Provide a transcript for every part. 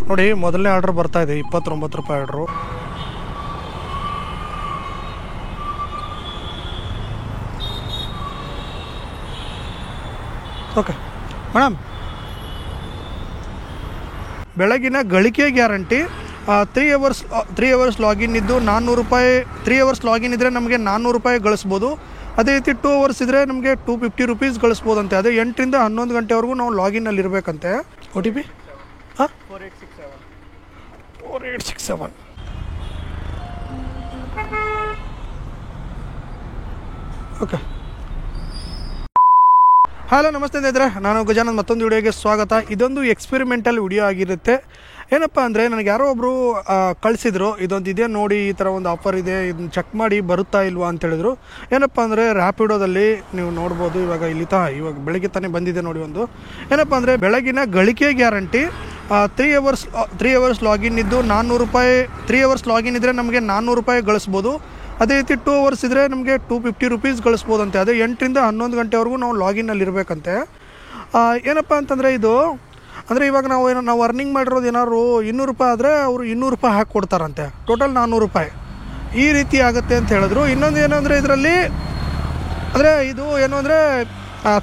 ನೋಡಿ ಮೊದಲನೇ ಆರ್ಡರ್ ಬರ್ತಾ ಇದೆ 29 ರೂಪಾಯಿ ಆರ್ಡ್ರು. ಓಕೆ ಮೇಡಮ್, ಬೆಳಗಿನ ಗಳಿಕೆ ಗ್ಯಾರಂಟಿ. 3 ಅವರ್ಸ್ ಲಾಗಿನ್ ಇದ್ದು 400 ರೂಪಾಯಿ. 3 ಅವರ್ಸ್ ಲಾಗಿನ್ ಇದ್ದರೆ ನಮಗೆ 400 ರೂಪಾಯಿ ಗಳಿಸ್ಬೋದು. ಅದೇ ರೀತಿ 2 ಅವರ್ಸ್ ಇದ್ದರೆ ನಮಗೆ 250 ರುಪೀಸ್ ಗಳಿಸ್ಬೋದಂತೆ. ಅದೇ 8 ರಿಂದ 11 ಗಂಟೆವರೆಗೂ ನಾವು ಲಾಗಿನಲ್ಲಿ ಇರಬೇಕಂತೆ. OTP 4867. ಓಕೆ, ಹಲೋ ನಮಸ್ತೆ ಸ್ನೇಹಿತರೆ, ನಾನು ಗಜಾನಂದ್. ಮತ್ತೊಂದು ವಿಡಿಯೋಗೆ ಸ್ವಾಗತ. ಇದೊಂದು ಎಕ್ಸ್ಪೆರಿಮೆಂಟಲ್ ವಿಡಿಯೋ ಆಗಿರುತ್ತೆ. ಏನಪ್ಪ ಅಂದರೆ, ನನಗೆ ಯಾರೋ ಒಬ್ಬರು ಕಳಿಸಿದ್ರು, ಇದೊಂದು ಇದೆ ನೋಡಿ, ಈ ಥರ ಒಂದು ಆಫರ್ ಇದೆ, ಇದನ್ನ ಚೆಕ್ ಮಾಡಿ ಬರುತ್ತಾ ಇಲ್ವಾ ಅಂತ ಹೇಳಿದ್ರು. ಏನಪ್ಪ ಅಂದರೆ, ರ್ಯಾಪಿಡೋದಲ್ಲಿ ನೀವು ನೋಡ್ಬೋದು, ಇವಾಗ ಬೆಳಗ್ಗೆ ತಾನೇ ಬಂದಿದೆ ನೋಡಿ ಒಂದು. ಏನಪ್ಪ ಅಂದರೆ, ಬೆಳಗಿನ ಗಳಿಕೆ ಗ್ಯಾರಂಟಿ. 3 ಅವರ್ಸ್ ಲಾಗಿನ್ ಇದ್ದು 400 ರೂಪಾಯಿ. 3 ಅವರ್ಸ್ ಲಾಗಿನ್ ಇದ್ದರೆ ನಮಗೆ 400 ರೂಪಾಯಿ ಗಳಿಸ್ಬೋದು. ಅದೇ ರೀತಿ 2 ಅವರ್ಸ್ ಇದ್ದರೆ ನಮಗೆ 250 ರುಪೀಸ್ ಗಳಿಸ್ಬೋದಂತೆ. ಅದೇ 8 ರಿಂದ 11 ಗಂಟೆವರೆಗೂ ನಾವು ಲಾಗಿನಲ್ಲಿ ಇರಬೇಕಂತೆ. ಏನಪ್ಪ ಅಂತಂದರೆ, ಇದು ಅಂದರೆ ಇವಾಗ ನಾವು ಅರ್ನಿಂಗ್ ಮಾಡಿರೋದು ಏನಾದ್ರು 200 ರೂಪಾಯಿ ಆದರೆ ಅವರು 200 ರೂಪಾಯಿ ಹಾಕಿ ಕೊಡ್ತಾರಂತೆ. ಟೋಟಲ್ 400 ರೂಪಾಯಿ ಈ ರೀತಿ ಆಗುತ್ತೆ ಅಂತ ಹೇಳಿದ್ರು. ಇನ್ನೊಂದು ಏನು ಅಂದರೆ, ಇದರಲ್ಲಿ ಅಂದರೆ ಇದು ಏನು ಅಂದರೆ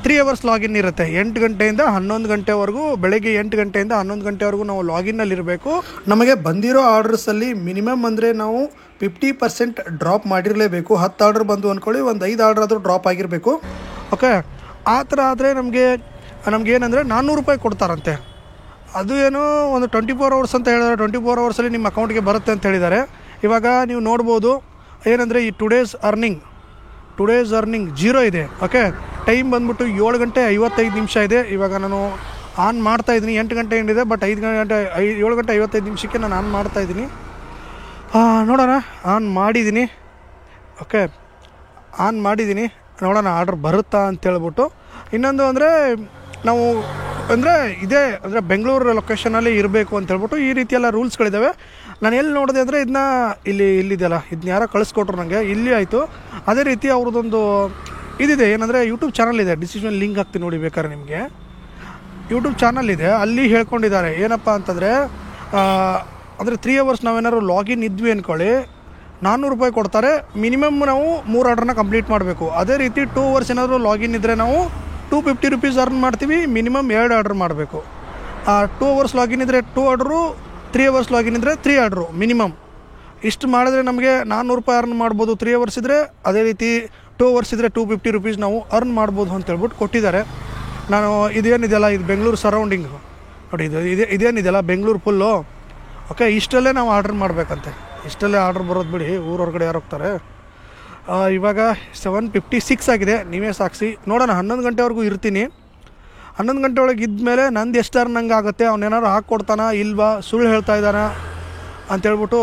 3 ಅವರ್ಸ್ ಲಾಗಿನ್ ಇರುತ್ತೆ. 8 ಗಂಟೆಯಿಂದ 11 ಗಂಟೆವರೆಗೂ, ಬೆಳಗ್ಗೆ 8 ಗಂಟೆಯಿಂದ 11 ಗಂಟೆವರೆಗೂ ನಾವು ಲಾಗಿನ್ನಲ್ಲಿ ಇರಬೇಕು. ನಮಗೆ ಬಂದಿರೋ ಆರ್ಡರ್ಸಲ್ಲಿ ಮಿನಿಮಮ್ ಅಂದರೆ ನಾವು 50% ಡ್ರಾಪ್ ಮಾಡಿರಲೇಬೇಕು. 10 ಆರ್ಡರ್ ಬಂದು ಅಂದ್ಕೊಳ್ಳಿ, ಒಂದು 5 ಆರ್ಡರ್ ಆದರೂ ಡ್ರಾಪ್ ಆಗಿರಬೇಕು. ಓಕೆ, ಆ ಥರ ಆದರೆ ನಮಗೇನೆಂದರೆ 400 ರೂಪಾಯಿ ಕೊಡ್ತಾರಂತೆ. ಅದು ಏನೋ ಒಂದು 24 ಅವರ್ಸ್ ಅಂತ ಹೇಳಿದ್ದಾರೆ. 24 ಅವರ್ಸಲ್ಲಿ ನಿಮ್ಮ ಅಕೌಂಟ್ಗೆ ಬರುತ್ತೆ ಅಂತ ಹೇಳಿದ್ದಾರೆ. ಇವಾಗ ನೀವು ನೋಡ್ಬೋದು ಏನಂದರೆ, ಈ ಟುಡೇಸ್ ಅರ್ನಿಂಗ್ 0 ಇದೆ. ಓಕೆ, ಟೈಮ್ ಬಂದ್ಬಿಟ್ಟು 7 ಗಂಟೆ 55 ನಿಮಿಷ ಇದೆ. ಇವಾಗ ನಾನು ಆನ್ ಮಾಡ್ತಾಯಿದ್ದೀನಿ. 8 ಗಂಟೆ ಏನಿದೆ, ಬಟ್ 7 ಗಂಟೆ 55 ನಿಮಿಷಕ್ಕೆ ನಾನು ಆನ್ ಮಾಡ್ತಾಯಿದ್ದೀನಿ. ನೋಡೋಣ, ಆನ್ ಮಾಡಿದ್ದೀನಿ. ಓಕೆ, ಆನ್ ಮಾಡಿದ್ದೀನಿ, ನೋಡೋಣ ಆರ್ಡ್ರ್ ಬರುತ್ತಾ ಅಂತೇಳ್ಬಿಟ್ಟು. ಇನ್ನೊಂದು ಅಂದರೆ, ನಾವು ಇದೇ ಅಂದರೆ ಬೆಂಗಳೂರು ಲೊಕೇಶನಲ್ಲಿ ಇರಬೇಕು ಅಂತೇಳ್ಬಿಟ್ಟು ಈ ರೀತಿಯೆಲ್ಲ ರೂಲ್ಸ್ಗಳಿದ್ದಾವೆ. ನಾನು ಎಲ್ಲಿ ನೋಡಿದೆ ಅಂದರೆ, ಇದನ್ನ ಇಲ್ಲಿದೆಯಲ್ಲ, ಇದನ್ನ ಯಾರೋ ಕಳಿಸ್ಕೊಟ್ರು ನನಗೆ. ಇಲ್ಲಿ ಆಯಿತು. ಅದೇ ರೀತಿ ಅವ್ರದ್ದೊಂದು ಇದಿದೆ, ಏನಂದರೆ ಯೂಟ್ಯೂಬ್ ಚಾನಲ್ ಇದೆ. ಡಿಸ್ಕ್ರಿಪ್ಷನ್ ಲಿಂಕ್ ಹಾಕ್ತೀನಿ ನೋಡಿ ಬೇಕಾದ್ರೆ ನಿಮಗೆ. ಯೂಟ್ಯೂಬ್ ಚಾನಲ್ ಇದೆ, ಅಲ್ಲಿ ಹೇಳ್ಕೊಂಡಿದ್ದಾರೆ ಏನಪ್ಪ ಅಂತಂದರೆ, ಅಂದರೆ 3 ಅವರ್ಸ್ ನಾವೇನಾದ್ರು ಲಾಗಿನ್ ಇದ್ವಿ ಅಂದ್ಕೊಳ್ಳಿ, 400 ರೂಪಾಯಿ ಕೊಡ್ತಾರೆ. ಮಿನಿಮಮ್ ನಾವು 3 ಆರ್ಡ್ರನ್ನ ಕಂಪ್ಲೀಟ್ ಮಾಡಬೇಕು. ಅದೇ ರೀತಿ 2 ಅವರ್ಸ್ ಏನಾದರೂ ಲಾಗಿನ್ ಇದ್ದರೆ ನಾವು 250 ರುಪೀಸ್ ಅರ್ನ್ ಮಾಡ್ತೀವಿ. ಮಿನಿಮಮ್ 2 ಆರ್ಡ್ರ್ ಮಾಡಬೇಕು. 2 ಅವರ್ಸ್ ಲಾಗಿನ್ ಇದ್ದರೆ 2 ಆರ್ಡ್ರು, 3 ಅವರ್ಸ್ ಲಾಗಿನ್ ಇದ್ದರೆ 3 ಆರ್ಡ್ರು ಮಿನಿಮಮ್. ಇಷ್ಟು ಮಾಡಿದ್ರೆ ನಮಗೆ 400 ರೂಪಾಯಿ ಅರ್ನ್ ಮಾಡ್ಬೋದು 3 ಅವರ್ಸ್ ಇದ್ದರೆ. ಅದೇ ರೀತಿ 2 ಅವರ್ಸ್ ಇದ್ದರೆ 250 ರುಪೀಸ್ ನಾವು ಅರ್ನ್ ಮಾಡ್ಬೋದು ಅಂತೇಳ್ಬಿಟ್ಟು ಕೊಟ್ಟಿದ್ದಾರೆ. ನಾನು ಇದೇನಿದೆಯಲ್ಲ, ಇದು ಬೆಂಗಳೂರು ಸರೌಂಡಿಂಗ್ ನೋಡಿ, ಇದೇನಿದೆಯಲ್ಲ ಬೆಂಗಳೂರು ಫುಲ್ಲು. ಓಕೆ, ಇಷ್ಟಲ್ಲೇ ನಾವು ಆರ್ಡ್ರ್ ಮಾಡಬೇಕಂತೆ. ಇಷ್ಟಲ್ಲೇ ಆರ್ಡ್ರ್ ಬರೋದು ಬಿಡಿ, ಊರೊಳಗಡೆ ಯಾರು ಹೋಗ್ತಾರೆ. ಇವಾಗ 7:56 ಆಗಿದೆ. ನೀವೇ ಸಾಕ್ಷಿ. ನೋಡೋಣ, 11 ಗಂಟೆವರೆಗೂ ಇರ್ತೀನಿ. 11 ಗಂಟೆ ಒಳಗೆ ಇದ್ಮೇಲೆ ನಂದು ಎಷ್ಟು ಅರ್ನಂಗೆ ಆಗುತ್ತೆ, ಅವನೇನಾರು ಹಾಕ್ಕೊಡ್ತಾನ ಇಲ್ವಾ, ಸುಳ್ಳು ಹೇಳ್ತಾ ಇದ್ದಾನ ಅಂತೇಳ್ಬಿಟ್ಟು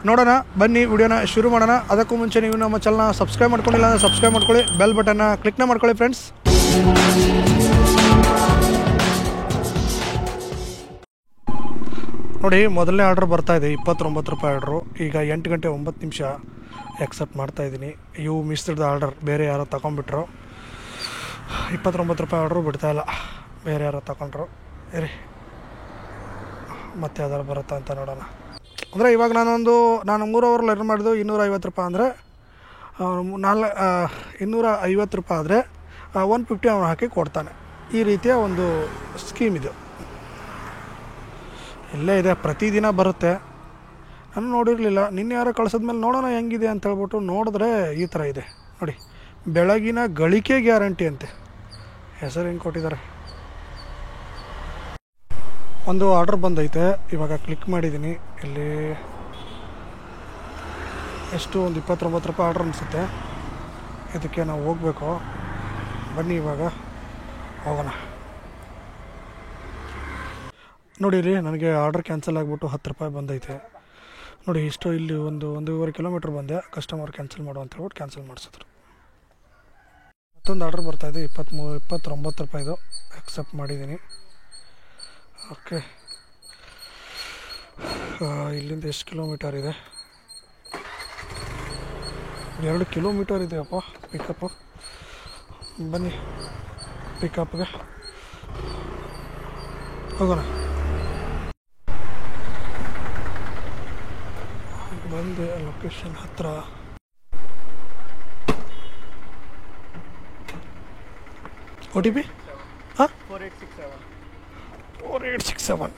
ನೋಡೋಣ. ಬನ್ನಿ ವಿಡಿಯೋನ ಶುರು ಮಾಡೋಣ. ಅದಕ್ಕೂ ಮುಂಚೆ ನೀವು ನಮ್ಮ ಚಾನಲ್ನ ಸಬ್ಸ್ಕ್ರೈಬ್ ಮಾಡ್ಕೊಂಡಿಲ್ಲ ಅಂದರೆ ಸಬ್ಸ್ಕ್ರೈಬ್ ಮಾಡ್ಕೊಳ್ಳಿ, ಬೆಲ್ ಬಟನ್ನ ಕ್ಲಿಕ್ನ ಮಾಡ್ಕೊಳ್ಳಿ ಫ್ರೆಂಡ್ಸ್. ನೋಡಿ ಮೊದಲನೇ ಆರ್ಡ್ರ್ ಬರ್ತಾ ಇದೆ 29 ರೂಪಾಯಿ ಆರ್ಡ್ರು. ಈಗ 8 ಗಂಟೆ 9 ನಿಮಿಷ ಎಕ್ಸೆಪ್ಟ್ ಮಾಡ್ತಾಯಿದ್ದೀನಿ. ಇವು ಮಿಸ್ಡ್ ಆರ್ಡರ್, ಬೇರೆ ಯಾರೋ ತಗೊಂಡ್ಬಿಟ್ರು. 29 ರೂಪಾಯಿ ಆರ್ಡ್ರು ಬಿಡ್ತಾಯಿಲ್ಲ, ಬೇರೆ ಯಾರೋ ತಗೊಂಡ್ರು. ಮತ್ತೆ ಯಾವ್ದಾರು ಬರುತ್ತಾ ಅಂತ ನೋಡೋಣ. ಅಂದರೆ ಇವಾಗ ನಾನು 3 ಅವರ್ ಲರ್ನ್ ಮಾಡಿದ್ದು 250 ರೂಪಾಯಿ ಅಂದರೆ 250 ರೂಪಾಯಿ ಆದರೆ 150 ಅವನು ಹಾಕಿ ಕೊಡ್ತಾನೆ. ಈ ರೀತಿಯ ಒಂದು ಸ್ಕೀಮ್ ಇದು. ಇಲ್ಲೇ ಇದೆ, ಪ್ರತಿದಿನ ಬರುತ್ತೆ. ನಾನು ನೋಡಿರಲಿಲ್ಲ, ನಿನ್ನೆ ಯಾರೋ ಕಳ್ಸಿದ್ಮೇಲೆ ನೋಡೋಣ ಹೆಂಗಿದೆ ಅಂತ ಹೇಳ್ಬಿಟ್ಟು ನೋಡಿದ್ರೆ ಈ ಥರ ಇದೆ ನೋಡಿ. ಬೆಳಗಿನ ಗಳಿಕೆ ಗ್ಯಾರಂಟಿ ಅಂತೆ, ಹೆಸರು ಹೆಂಗೆ ಕೊಟ್ಟಿದ್ದಾರೆ. ಒಂದು ಆರ್ಡ್ರ್ ಬಂದೈತೆ, ಇವಾಗ ಕ್ಲಿಕ್ ಮಾಡಿದ್ದೀನಿ. ಇಲ್ಲಿ ಎಷ್ಟು, ಒಂದು 29 ರೂಪಾಯಿ ಆರ್ಡ್ರ್ ಅನಿಸುತ್ತೆ. ಇದಕ್ಕೆ ನಾವು ಹೋಗಬೇಕು. ಬನ್ನಿ ಇವಾಗ ಹೋಗೋಣ. ನೋಡಿರಿ, ನನಗೆ ಆರ್ಡ್ರ್ ಕ್ಯಾನ್ಸಲ್ ಆಗಿಬಿಟ್ಟು 10 ರೂಪಾಯಿ ಬಂದೈತೆ ನೋಡಿ. ಇಷ್ಟು ಇಲ್ಲಿ 1.5 ಕಿಲೋಮೀಟ್ರ್ ಬಂದೆ. ಕಸ್ಟಮರ್ ಕ್ಯಾನ್ಸಲ್ ಮಾಡು ಅಂತ ಹೇಳ್ಬಿಟ್ಟು ಕ್ಯಾನ್ಸಲ್ ಮಾಡಿಸಿದ್ರು. ಮತ್ತೊಂದು ಆರ್ಡ್ರ್ ಬರ್ತಾಯಿದೆ 29 ರೂಪಾಯಿದು. ಎಕ್ಸೆಪ್ಟ್ ಮಾಡಿದ್ದೀನಿ. ಓಕೆ, ಇಲ್ಲಿಂದ ಎಷ್ಟು ಕಿಲೋಮೀಟರ್ ಇದೆ? 2 ಕಿಲೋಮೀಟರ್ ಇದೆಯಪ್ಪ ಪಿಕಪ್ಪು. ಬನ್ನಿ ಪಿಕಪ್ಗೆ ಹೋಗೋಣ. ಬಂದೆ ಲೊಕೇಶನ್ ಹತ್ರ. ಒ ಟಿ ಪಿ ಹಾಂ 4867.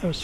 Yes.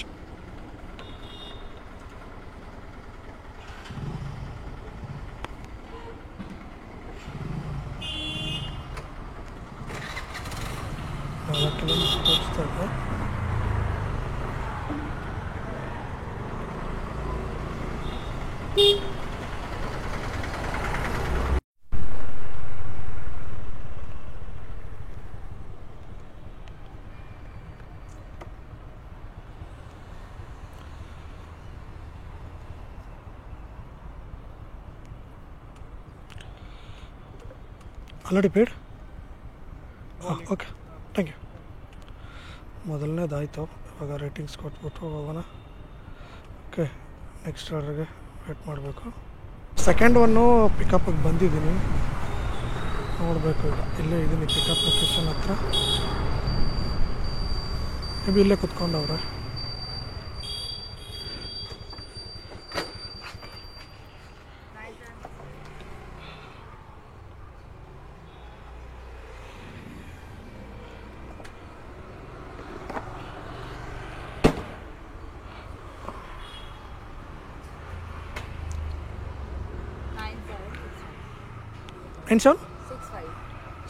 Already paid. ಹಾಂ ಓಕೆ, ಥ್ಯಾಂಕ್ ಯು. ಮೊದಲನೇದಾಯಿತು. ಇವಾಗ ರೇಟಿಂಗ್ಸ್ ಕೊಟ್ಬಿಟ್ಟು ಹೋಗೋಣ. ಓಕೆ, ನೆಕ್ಸ್ಟ್ ಆರ್ಡ್ರಿಗೆ ವೇಟ್ ಮಾಡಬೇಕು. ಸೆಕೆಂಡ್ ಒನ್ನು ಪಿಕಪ್ಪಿಗೆ ಬಂದಿದ್ದೀನಿ, ನೋಡಬೇಕು. ಈಗ ಇಲ್ಲೇ ಇದ್ದೀನಿ ಪಿಕಪ್ ಲೊಕೇಶನ್ ಹತ್ರ. ಮೇ ಬಿ ಇಲ್ಲೇ ಕುತ್ಕೊಂಡವ್ರೆ. And so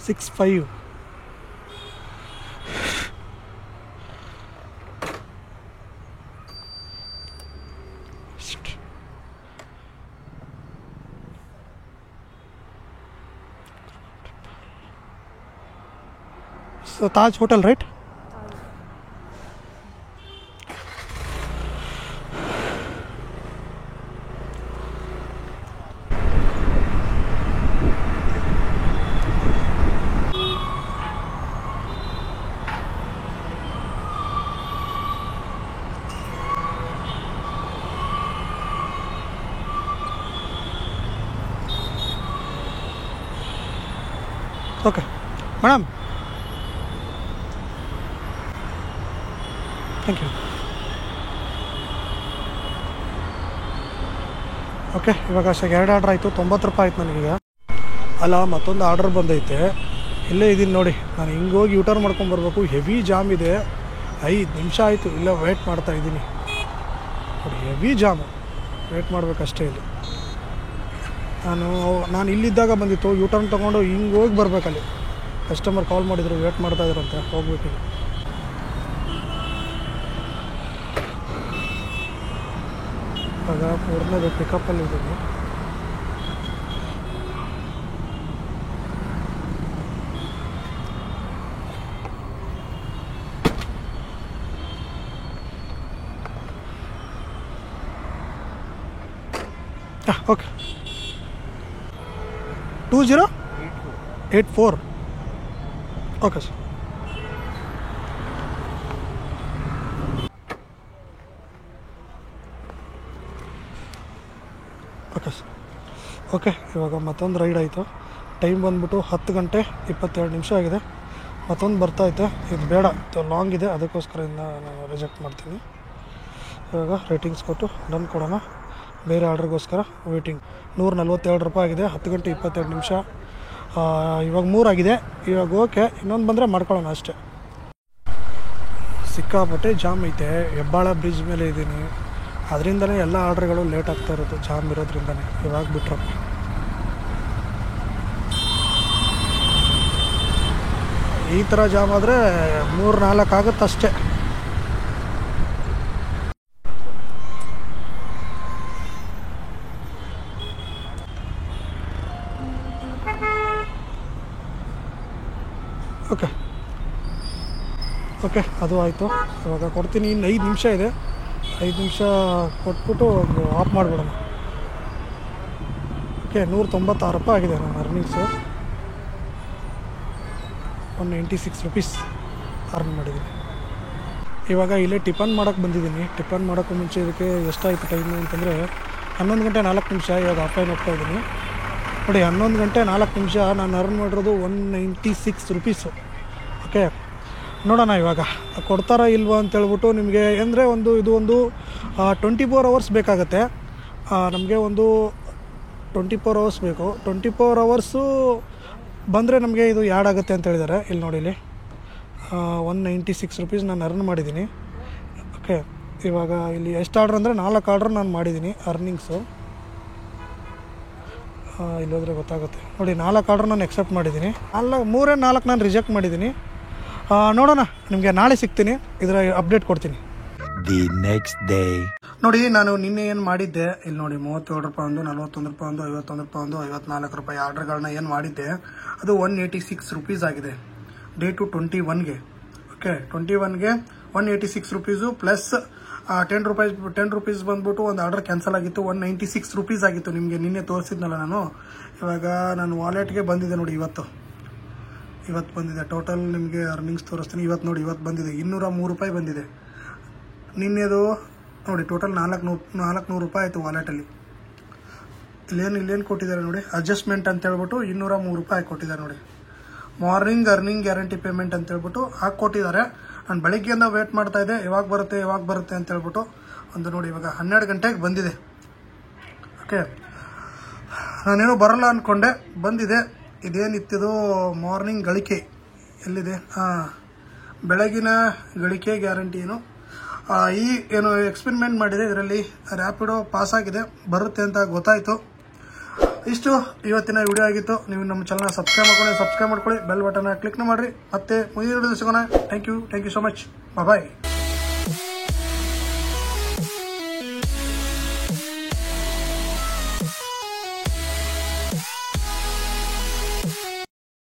65. So Taj Hotel, right? Okay, madam. Thank you. Okay, ಇವಾಗ ಅಷ್ಟೇ 2 ಆರ್ಡ್ರ್ ಆಯಿತು. 90 ರೂಪಾಯಿ ಆಯ್ತು ನನಗೀಗ. ಅಲ್ಲ, ಮತ್ತೊಂದು ಆರ್ಡ್ರ್ ಬಂದೈತೆ. ಇಲ್ಲೇ ಇದ್ದೀನಿ ನೋಡಿ. ನಾನು ಹಿಂಗೆ ಹೋಗಿ ಯೂಟರ್ನ್ ಮಾಡ್ಕೊಂಬರ್ಬೇಕು. ಹೆವಿ ಜಾಮ್ ಇದೆ. 5 ನಿಮಿಷ ಆಯಿತು ಇಲ್ಲೇ ವೇಟ್ ಮಾಡ್ತಾ ಇದ್ದೀನಿ ನೋಡಿ. ಹೆವಿ ಜಾಮು, ವೇಟ್ ಮಾಡಬೇಕಷ್ಟೇ ಇಲ್ಲಿ. ನಾನು ಇಲ್ಲಿದ್ದಾಗ ಬಂದಿತ್ತು. ಯೂಟರ್ನ್ ತೊಗೊಂಡು ಹಿಂಗೆ ಹೋಗಿ ಬರಬೇಕಲ್ಲಿ. ಕಸ್ಟಮರ್ ಕಾಲ್ ಮಾಡಿದ್ರು, ವೇಟ್ ಮಾಡ್ತಾಯಿದ್ರಂತೆ, ಹೋಗ್ಬೇಕಿಲ್ಲ. ಇವಾಗ 4ನೇದು ಪಿಕಪ್ಪಲ್ಲಿ ಇದ್ದೀನಿ. Okay, 2084. Okay sir. Okay sir. Okay, ಇವಾಗ ಮತ್ತೊಂದು ರೈಡ್ ಆಯಿತು. ಟೈಮ್ ಬಂದ್ಬಿಟ್ಟು 10 ಗಂಟೆ 22 ನಿಮಿಷ ಆಗಿದೆ. ಮತ್ತೊಂದು ಬರ್ತೈತೆ. ಇದು ಬೇಡ, ಲಾಂಗ್ ಇದೆ, ಅದಕ್ಕೋಸ್ಕರ ನಾನು ರಿಜೆಕ್ಟ್ ಮಾಡ್ತೀನಿ. ಇವಾಗ ರೇಟಿಂಗ್ಸ್ ಕೊಟ್ಟು ಡನ್ ಕೊಡೋಣ. ಬೇರೆ ಆರ್ಡ್ರಿಗೋಸ್ಕರ ವೇಟಿಂಗ್. 147 ರೂಪಾಯಿ ಆಗಿದೆ. 10 ಗಂಟೆ 22 ನಿಮಿಷ. ಇವಾಗ 3 ಆಗಿದೆ. ಇವಾಗ ಓಕೆ, ಇನ್ನೊಂದು ಬಂದರೆ ಮಾಡ್ಕೊಳ್ಳೋಣ ಅಷ್ಟೇ. ಸಿಕ್ಕಾಪಟ್ಟೆ ಜಾಮ್ ಐತೆ. ಹೆಬ್ಬಾಳ ಬ್ರಿಡ್ಜ್ ಮೇಲೆ ಇದ್ದೀನಿ. ಅದರಿಂದನೇ ಎಲ್ಲ ಆರ್ಡ್ರ್ಗಳು ಲೇಟ್ ಆಗ್ತಾ ಇರೋದು, ಜಾಮ್ ಇರೋದ್ರಿಂದನೇ. ಇವಾಗ ಬಿಟ್ರಪ್ಪ. ಈ ಥರ ಜಾಮ್ ಆದರೆ 3-4 ಆಗುತ್ತೆ ಅಷ್ಟೇ. ಓಕೆ ಓಕೆ, ಅದು ಆಯಿತು. ಇವಾಗ ಕೊಡ್ತೀನಿ. ಇನ್ನು 5 ನಿಮಿಷ ಇದೆ. 5 ನಿಮಿಷ ಕೊಟ್ಬಿಟ್ಟು ಆಫ್ ಮಾಡಿಬಿಡೋಣ. ಓಕೆ, 196 ರೂಪಾಯಿ ಆಗಿದೆ ನನ್ನ ಅರ್ನಿಂಗ್ಸು. 196 ರುಪೀಸ್ ಅರ್ನ್ ಮಾಡಿದ್ದೀನಿ. ಇವಾಗ ಇಲ್ಲೇ ಟಿಫನ್ ಮಾಡೋಕ್ಕೆ ಬಂದಿದ್ದೀನಿ. ಟಿಫನ್ ಮಾಡೋಕ್ಕೂ ಮುಂಚೆ ಇದಕ್ಕೆ ಎಷ್ಟಾಯಿತು ಟೈಮು ಅಂತಂದರೆ 11 ಗಂಟೆ 4 ನಿಮಿಷ. ಇವಾಗ ಆಫ್ಲೈನ್ ಹೋಗ್ತಾಯಿದ್ದೀನಿ. ನೋಡಿ 11 ಗಂಟೆ 4 ನಿಮಿಷ ನಾನು ಅರ್ನ್ ಮಾಡಿರೋದು 196 ರುಪೀಸು. ಓಕೆ, ನೋಡೋಣ ಇವಾಗ ಕೊಡ್ತಾರಾ ಇಲ್ವಾ ಅಂತೇಳ್ಬಿಟ್ಟು. ನಿಮಗೆ ಅಂದರೆ ಇದು ಒಂದು 24 ಅವರ್ಸ್ ಬೇಕಾಗತ್ತೆ ನಮಗೆ. ಒಂದು 24 ಅವರ್ಸ್ ಬೇಕು. 24 ಅವರ್ಸು ಬಂದರೆ ನಮಗೆ ಇದು ಆ್ಯಡ್ ಆಗುತ್ತೆ ಅಂತ ಹೇಳಿದ್ದಾರೆ. ಇಲ್ಲಿ ನೋಡಿ, ಇಲ್ಲಿ 196 ರುಪೀಸ್ ನಾನು ಅರ್ನ್ ಮಾಡಿದ್ದೀನಿ. ಓಕೆ, ಇವಾಗ ಇಲ್ಲಿ ಎಷ್ಟು ಆರ್ಡ್ರ್ ಅಂದರೆ 4 ಆರ್ಡ್ರ್ ನಾನು ಮಾಡಿದ್ದೀನಿ ಅರ್ನಿಂಗ್ಸು. ಇಲ್ಲೋದ್ರೆ ಗೊತ್ತಾಗುತ್ತೆ ನೋಡಿ, 4 ಆರ್ಡ್ರ್ ನಾನು ಎಕ್ಸೆಪ್ಟ್ ಮಾಡಿದ್ದೀನಿ. 4 ನಾನು ರಿಜೆಕ್ಟ್ ಮಾಡಿದ್ದೀನಿ. ನೋಡೋಣ, ನಿಮಗೆ ನಾಳೆ ಸಿಗ್ತೀನಿ, ಇದರ ಅಪ್ಡೇಟ್ ಕೊಡ್ತೀನಿ. ದಿ ನೆಕ್ಸ್ಟ್ ಡೇ ನೋಡಿ, ನಾನು ನಿನ್ನೆ ಏನು ಮಾಡಿದ್ದೆ, ಇಲ್ಲಿ ನೋಡಿ 37 ರೂಪಾಯಿ ಒಂದು, 41 ರೂಪಾಯಿ ಒಂದು, 51 ರೂಪಾಯಿ ಒಂದು, 54 ರೂಪಾಯಿ ಆರ್ಡ್ರ್ಗಳನ್ನ ಏನು ಮಾಡಿದ್ದೆ ಅದು 186 ರುಪೀಸ್ ಆಗಿದೆ ಡೇ ಟು 21ಗೆ. ಓಕೆ, 21ಗೆ 186 ರುಪೀಸು ಪ್ಲಸ್ 10 ರುಪೀಸ್ ಬಂದ್ಬಿಟ್ಟು ಒಂದು ಆರ್ಡರ್ ಕ್ಯಾನ್ಸಲ್ ಆಗಿತ್ತು. 196 ರುಪೀಸ್ ಆಗಿತ್ತು. ನಿಮಗೆ ನಿನ್ನೆ ತೋರಿಸಿದ್ನಲ್ಲ ನಾನು. ಇವಾಗ ನಾನು ವಾಲೆಟ್ಗೆ ಬಂದಿದೆ ನೋಡಿ, ಇವತ್ತು ಬಂದಿದೆ. ಟೋಟಲ್ ನಿಮಗೆ ಅರ್ನಿಂಗ್ಸ್ ತೋರಿಸ್ತೀನಿ. ಇವತ್ತು ಬಂದಿದೆ 203 ರೂಪಾಯಿ ಬಂದಿದೆ. ನಿನ್ನೆದು ನೋಡಿ ಟೋಟಲ್ 400 ರೂಪಾಯಿ ಆಯಿತು ವಾಲೆಟಲ್ಲಿ. ಇಲ್ಲೇನು ಕೊಟ್ಟಿದ್ದಾರೆ ನೋಡಿ, ಅಡ್ಜಸ್ಟ್ಮೆಂಟ್ ಅಂತ ಹೇಳ್ಬಿಟ್ಟು 203 ರೂಪಾಯಿ ಕೊಟ್ಟಿದ್ದಾರೆ ನೋಡಿ. ಮಾರ್ನಿಂಗ್ ಅರ್ನಿಂಗ್ ಗ್ಯಾರಂಟಿ ಪೇಮೆಂಟ್ ಅಂತ ಹೇಳ್ಬಿಟ್ಟು ಹಾಕ್ಕೊಟ್ಟಿದ್ದಾರೆ. ನಾನು ಬೆಳಗ್ಗೆಯಿಂದ ವೇಟ್ ಮಾಡ್ತಾ ಇದ್ದೆ, ಯಾವಾಗ ಬರುತ್ತೆ ಅಂತ ಹೇಳ್ಬಿಟ್ಟು. ಒಂದು ನೋಡಿ, ಇವಾಗ 12 ಗಂಟೆಗೆ ಬಂದಿದೆ. ಓಕೆ, ನಾನೇನೋ ಬರಲ್ಲ ಅಂದ್ಕೊಂಡೆ, ಬಂದಿದೆ. ಇದೇನಿತ್ತಿದು ಮಾರ್ನಿಂಗ್ ಗಳಿಕೆ ಎಲ್ಲಿದೆ? ಬೆಳಗಿನ ಗಳಿಕೆ ಗ್ಯಾರಂಟಿ ಏನು ಎಕ್ಸ್ಪೆರಿಮೆಂಟ್ ಮಾಡಿದೆ. ಇದರಲ್ಲಿ ರ್ಯಾಪಿಡೋ ಪಾಸ್ ಆಗಿದೆ, ಬರುತ್ತೆ ಅಂತ ಗೊತ್ತಾಯಿತು. ಇಷ್ಟು ಇವತ್ತಿನ ವಿಡಿಯೋ ಆಗಿತ್ತು. ನೀವು ನಮ್ಮ ಚಾನಲ್ನ ಸಬ್ಸ್ಕ್ರೈಬ್ ಮಾಡ್ಕೊಳ್ಳಿ, ಬೆಲ್ ಬಟನ್ನ ಕ್ಲಿಕ್ ಮಾಡಿರಿ. ಮತ್ತೆ ಮುಂದಿನ ವಿಡಿಯೋದಲ್ಲಿ ಸಿಗೋಣ. Thank you so much. Bye.